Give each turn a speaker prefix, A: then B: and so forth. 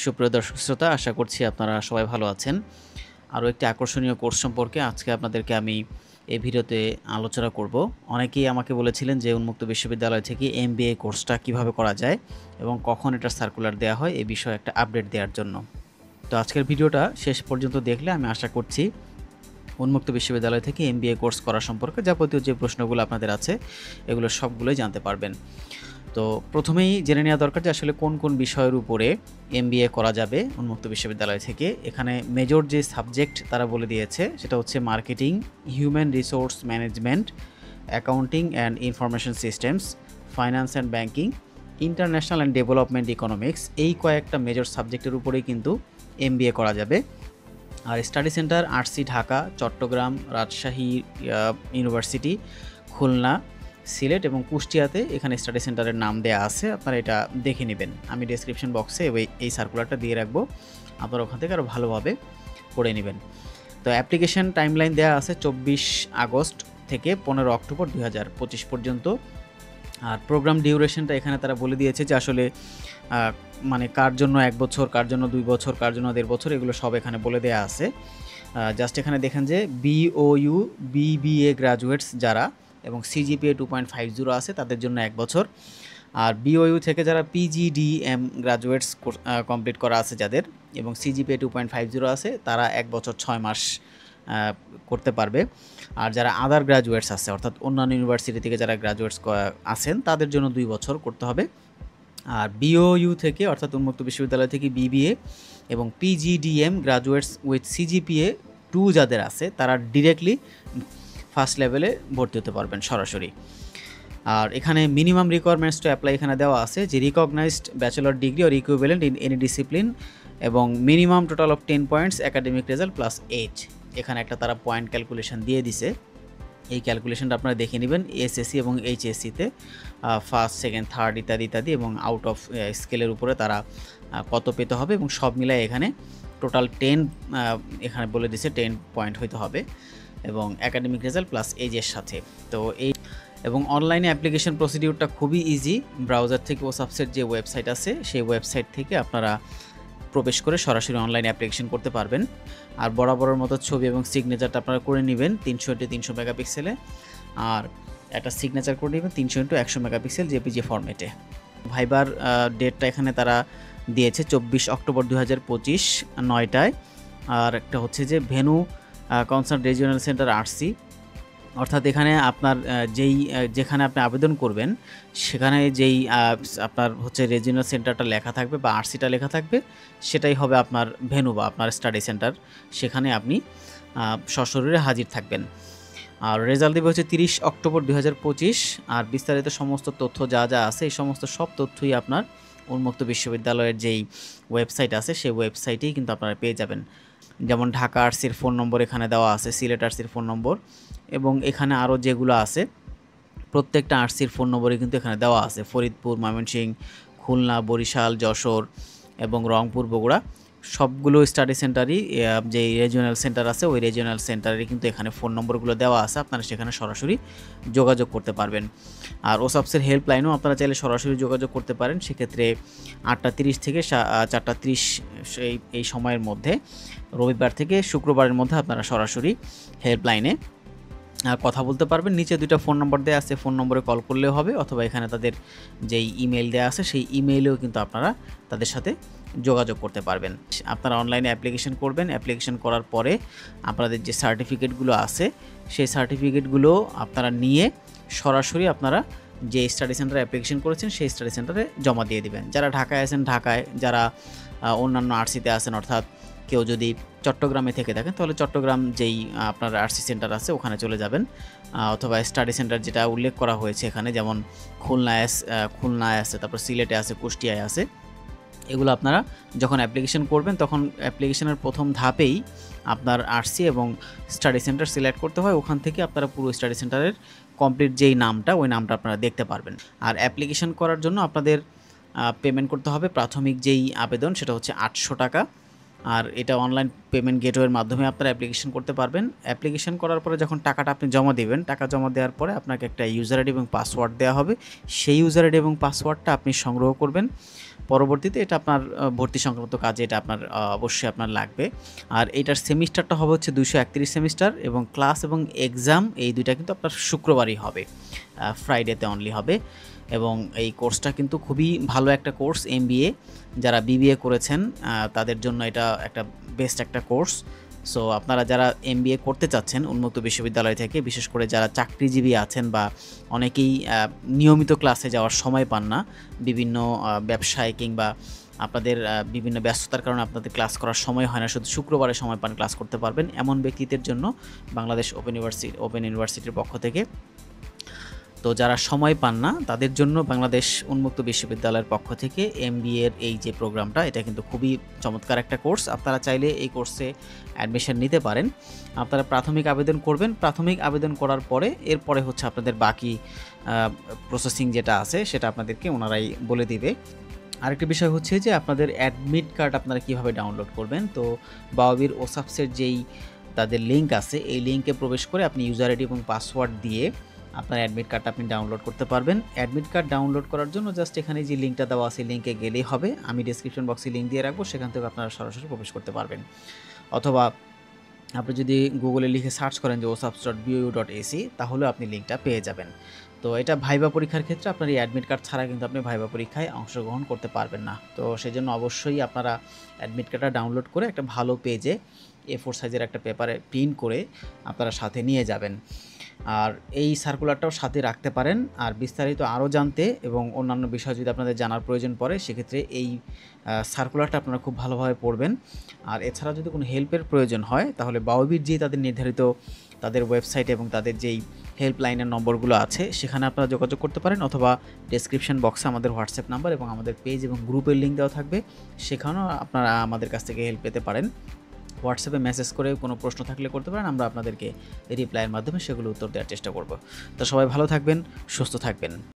A: সুপ্রিয় দর্শক শ্রোতা, আশা করছি আপনারা সবাই ভালো আছেন। আরও একটি আকর্ষণীয় কোর্স সম্পর্কে আজকে আপনাদেরকে আমি এই ভিডিওতে আলোচনা করব। অনেকেই আমাকে বলেছিলেন যে উন্মুক্ত বিশ্ববিদ্যালয় থেকে MBA কোর্সটা কিভাবে করা যায় এবং কখন এটার সার্কুলার দেওয়া হয় এই বিষয়ে একটা আপডেট দেওয়ার জন্য। তো আজকের ভিডিওটা শেষ পর্যন্ত দেখলে আমি আশা করছি উন্মুক্ত বিশ্ববিদ্যালয় থেকে MBA কোর্স করা সম্পর্কে যাবতীয় যে প্রশ্নগুলো আপনাদের আছে এগুলো সবগুলোই জানতে পারবেন। তো প্রথমেই জেনে নেওয়া দরকার যে আসলে কোন কোন বিষয়ের উপরে MBA করা যাবে উন্মুক্ত বিশ্ববিদ্যালয় থেকে। এখানে মেজর যে সাবজেক্ট তারা বলে দিয়েছে সেটা হচ্ছে marketing, human resource management, accounting and information systems, finance and banking, international and development economics. এই কয়েকটা মেজর সাবজেক্টের উপরেই কিন্তু MBA করা যাবে। আর study centre RC Dhaka, Chittagong, Rajshahi university, Khulna, Sylhet এবং কুষ্টিয়াতে এখানে স্টাডি সেন্টারের নাম দেয়া আছে, আপনারা এটা দেখে নেবেন। আমি ডেসক্রিপশন বক্সে এই সার্কুলারটা দিয়ে রাখবো, আপনারা ওখান থেকে আরও ভালোভাবে পড়ে নেবেন। তো অ্যাপ্লিকেশন টাইমলাইন দেওয়া আছে 24 আগস্ট থেকে 15 অক্টোবর 2025 পর্যন্ত। আর প্রোগ্রাম ডিউরেশনটা এখানে তারা বলে দিয়েছে যে আসলে মানে কার জন্য 1 বছর, কার জন্য 2 বছর, কার জন্য 1.5 বছর, এগুলো সব এখানে বলে দেওয়া আছে। জাস্ট এখানে দেখেন যে BOU BBA গ্রাজুয়েটস যারা এবং CGPA 2.50 আছে তাদের জন্য 1 বছর। আর BOU থেকে যারা PGDM গ্রাজুয়েটস কমপ্লিট করা আছে যাদের এবং CGPA 2.50 আছে তারা 1 বছর 6 মাস করতে পারবে। আর যারা আদার গ্রাজুয়েটস আছে অর্থাৎ অন্যান্য ইউনিভার্সিটি থেকে যারা গ্রাজুয়েটস আছেন তাদের জন্য 2 বছর করতে হবে। আর BOU থেকে অর্থাৎ উন্মুক্ত বিশ্ববিদ্যালয় থেকে BBA এবং PGDM গ্রাজুয়েটস উইথ CGPA 2 যাদের আছে তারা ডিরেক্টলি ফার্স্ট লেভেলে ভর্তি হতে পারবেন সরাসরি। আর এখানে মিনিমাম রিকোয়ারমেন্টস টু অ্যাপ্লাই এখানে দেওয়া আছে যে recognised bachelor degree or equivalent in any discipline এবং minimum total of 10 points academic result plus age. এখানে একটা তারা পয়েন্ট ক্যালকুলেশন দিয়ে দিছে, এই ক্যালকুলেশনটা আপনারা দেখে নেবেন SSC এবং HSCতে ফার্স্ট, সেকেন্ড, থার্ড ইত্যাদি ইত্যাদি এবং আউট অফ স্কেলের উপরে তারা কত পেতে হবে এবং সব মিলায় এখানে টোটাল 10 এখানে বলে দিছে 10 পয়েন্ট হইতে হবে এবং একাডেমিক রেজাল্ট প্লাস এজের সাথে। তো এই এবং অনলাইনে অ্যাপ্লিকেশন প্রসিডিউরটা খুবই ইজি। ব্রাউজার থেকে ওসাবসের যে ওয়েবসাইট আছে সেই ওয়েবসাইট থেকে আপনারা প্রবেশ করে সরাসরি অনলাইনে অ্যাপ্লিকেশন করতে পারবেন। আর বরাবরের মতো ছবি এবং সিগনেচারটা আপনারা করে নেবেন 300x300 মেগাপিক্সেলে, আর একটা সিগনেচার করে নেবেন 300x100 মেগাপিক্সেল JPG ফরম্যাটে। ভাইবার ডেটটা এখানে তারা দিয়েছে 24 অক্টোবর 2025 9টায়। আর একটা হচ্ছে যে venue concern regional centre RC, অর্থাৎ এখানে আপনার যেখানে আপনি আবেদন করবেন সেখানে যেই আপনার হচ্ছে রিজিওনাল সেন্টারটা লেখা থাকবে বা RCটা লেখা থাকবে সেটাই হবে আপনার ভেনু বা আপনার স্টাডি সেন্টার, সেখানে আপনি সশরীরে হাজির থাকবেন। আর রেজাল্ট দেবে হচ্ছে 30 অক্টোবর 2025। আর বিস্তারিত সমস্ত তথ্য যা যা আছে এই সমস্ত সব তথ্যই আপনার উন্মুক্ত বিশ্ববিদ্যালয়ের যেই ওয়েবসাইট আছে সেই ওয়েবসাইটেই কিন্তু আপনারা পেয়ে যাবেন। যেমন ঢাকা RCর ফোন নম্বর এখানে দেওয়া আছে, সিলেট RCর ফোন নম্বর এবং এখানে আরও যেগুলো আছে প্রত্যেকটা RCর ফোন নম্বরই কিন্তু এখানে দেওয়া আছে। ফরিদপুর, ময়মনসিংহ, খুলনা, বরিশাল, যশোর এবং রংপুর, বগুড়া সবগুলো স্টাডি সেন্টারই যে রিজিওনাল সেন্টার আছে ওই রিজিওনাল সেন্টারে কিন্তু এখানে ফোন নম্বরগুলো দেওয়া আছে, আপনারা সেখানে সরাসরি যোগাযোগ করতে পারবেন। আর ওসাবসের হেল্পলাইনও আপনারা চাইলে সরাসরি যোগাযোগ করতে পারেন, সেক্ষেত্রে 8টা 30 থেকে 4টা 30 এই সময়ের মধ্যে, রবিবার থেকে শুক্রবারের মধ্যে আপনারা সরাসরি হেল্পলাইনে কথা বলতে পারবেন। নিচে 2টা ফোন নম্বর দেওয়া আছে, ফোন নম্বরে কল করলেও হবে অথবা এখানে তাদের যেই ইমেল দেওয়া আছে সেই ইমেইলেও কিন্তু আপনারা তাদের সাথে যোগাযোগ করতে পারবেন। আপনারা অনলাইনে অ্যাপ্লিকেশন করবেন, অ্যাপ্লিকেশন করার পরে আপনাদের যে সার্টিফিকেটগুলো আছে সেই সার্টিফিকেটগুলো আপনারা নিয়ে সরাসরি আপনারা যে স্টাডি সেন্টারে অ্যাপ্লিকেশন করেছেন সেই স্টাডি সেন্টারে জমা দিয়ে দিবেন। যারা ঢাকায় আছেন ঢাকায়, যারা অন্যান্য RCতে আছেন অর্থাৎ কেউ যদি চট্টগ্রামে থেকে থাকেন তাহলে চট্টগ্রাম যেই আপনার RC সেন্টার আছে ওখানে চলে যাবেন, অথবা স্টাডি সেন্টার যেটা উল্লেখ করা হয়েছে এখানে যেমন খুলনায় আছে, তারপর সিলেটে আছে, কুষ্টিয়ায় আছে, এগুলো আপনারা যখন অ্যাপ্লিকেশন করবেন তখন অ্যাপ্লিকেশনের প্রথম ধাপেই আপনার RC এবং স্টাডি সেন্টার সিলেক্ট করতে হয়। ওখান থেকে আপনারা পুরো স্টাডি সেন্টারের কমপ্লিট যেই নামটা ওই নামটা আপনারা দেখতে পারবেন। আর অ্যাপ্লিকেশন করার জন্য আপনাদের পেমেন্ট করতে হবে। প্রাথমিক যেই আবেদন সেটা হচ্ছে 800 টাকা, আর এটা অনলাইন পেমেন্ট গেটওয়ের মাধ্যমে আপনারা অ্যাপ্লিকেশন করতে পারবেন। অ্যাপ্লিকেশন করার পরে যখন টাকাটা আপনি জমা দেবেন, টাকা জমা দেওয়ার পরে আপনাকে একটা ইউজার আইডি এবং পাসওয়ার্ড দেওয়া হবে। সেই ইউজার আইডি এবং পাসওয়ার্ডটা আপনি সংগ্রহ করবেন পরবর্তীতে এটা আপনার ভর্তি সংক্রান্ত কাজে এটা আপনার অবশ্যই আপনার লাগবে। আর এইটার সেমিস্টারটা হবে হচ্ছে 231 সেমিস্টার, এবং ক্লাস এবং এক্সাম এই দুইটা কিন্তু আপনার শুক্রবারই হবে, ফ্রাইডেতে অনলি হবে। এবং এই কোর্সটা কিন্তু খুবই ভালো একটা কোর্স। এমবিএ যারা বিবিএ করেছেন তাদের জন্য এটা একটা বেস্ট একটা কোর্স। সো আপনারা যারা এমবিএ করতে চাচ্ছেন উন্মুক্ত বিশ্ববিদ্যালয় থেকে, বিশেষ করে যারা চাকরিজীবী আছেন বা অনেকেই নিয়মিত ক্লাসে যাওয়ার সময় পান না, বিভিন্ন ব্যবসায় কিংবা আপনাদের বিভিন্ন ব্যস্ততার কারণে আপনাদের ক্লাস করার সময় হয় না, শুধু শুক্রবারে সময় পান ক্লাস করতে পারবেন, এমন ব্যক্তিদের জন্য বাংলাদেশ ওপেন ইউনিভার্সিটির পক্ষ থেকে। তো যারা সময় পান না তাদের জন্য বাংলাদেশ উন্মুক্ত বিশ্ববিদ্যালয়ের পক্ষ থেকে এমবিএর এই যে প্রোগ্রামটা, এটা কিন্তু খুবই চমৎকার একটা কোর্স। আপনারা চাইলে এই কোর্সে অ্যাডমিশন নিতে পারেন। আপনারা প্রাথমিক আবেদন করবেন, প্রাথমিক আবেদন করার পরে এরপরে হচ্ছে আপনাদের বাকি প্রসেসিং যেটা আছে সেটা আপনাদেরকে ওনারাই বলে দিবে। আরেকটি বিষয় হচ্ছে যে আপনাদের অ্যাডমিট কার্ড আপনারা কীভাবে ডাউনলোড করবেন। তো বাওয়াবির ওসাপসের যেই তাদের লিঙ্ক আছে, এই লিঙ্কে প্রবেশ করে আপনি ইউজার আইডি এবং পাসওয়ার্ড দিয়ে আপনার অ্যাডমিট কার্ডটা আপনি ডাউনলোড করতে পারবেন। অ্যাডমিট কার্ড ডাউনলোড করার জন্য জাস্ট এখানে যে লিঙ্কটা দেওয়া আছে লিঙ্কে গেলেই হবে। আমি ডেসক্রিপশন বক্সে লিঙ্ক দিয়ে রাখবো, সেখান থেকে আপনারা সরাসরি প্রবেশ করতে পারবেন। অথবা আপনি যদি গুগলে লিখে সার্চ করেন যে osaps.bou.ac তাহলে আপনি লিঙ্কটা পেয়ে যাবেন। তো এটা ভাইবা পরীক্ষার ক্ষেত্রে আপনার এই অ্যাডমিট কার্ড ছাড়া কিন্তু আপনি ভাইবা পরীক্ষায় অংশগ্রহণ করতে পারবেন না। তো সেই জন্য অবশ্যই আপনারা অ্যাডমিট কার্ডটা ডাউনলোড করে একটা ভালো পেজে A4 সাইজের একটা পেপারে প্রিন্ট করে আপনারা সাথে নিয়ে যাবেন। আর এই সার্কুলারটাও সাথে রাখতে পারেন। আর বিস্তারিত আরও জানতে এবং অন্যান্য বিষয় যদি আপনাদের জানার প্রয়োজন পড়ে, সেক্ষেত্রে এই সার্কুলারটা আপনারা খুব ভালোভাবে পড়বেন। আর এছাড়া যদি কোনো হেল্পের প্রয়োজন হয় তাহলে বাওয়াবির যে তাদের নির্ধারিত তাদের ওয়েবসাইট এবং তাদের যেই হেল্পলাইনের নম্বরগুলো আছে সেখানে আপনারা যোগাযোগ করতে পারেন, অথবা ডেসক্রিপশন বক্সে আমাদের হোয়াটসঅ্যাপ নাম্বার এবং আমাদের পেজ এবং গ্রুপের লিঙ্ক দেওয়া থাকবে, সেখানেও আপনারা আমাদের কাছ থেকে হেল্প পেতে পারেন। হোয়াটসঅ্যাপে মেসেজ করে কোনো প্রশ্ন থাকলে করতে পারেন, আমরা আপনাদেরকে রিপ্লাইয়ের মাধ্যমে সেগুলো উত্তর দেওয়ার চেষ্টা করব। তো সবাই ভালো থাকবেন, সুস্থ থাকবেন।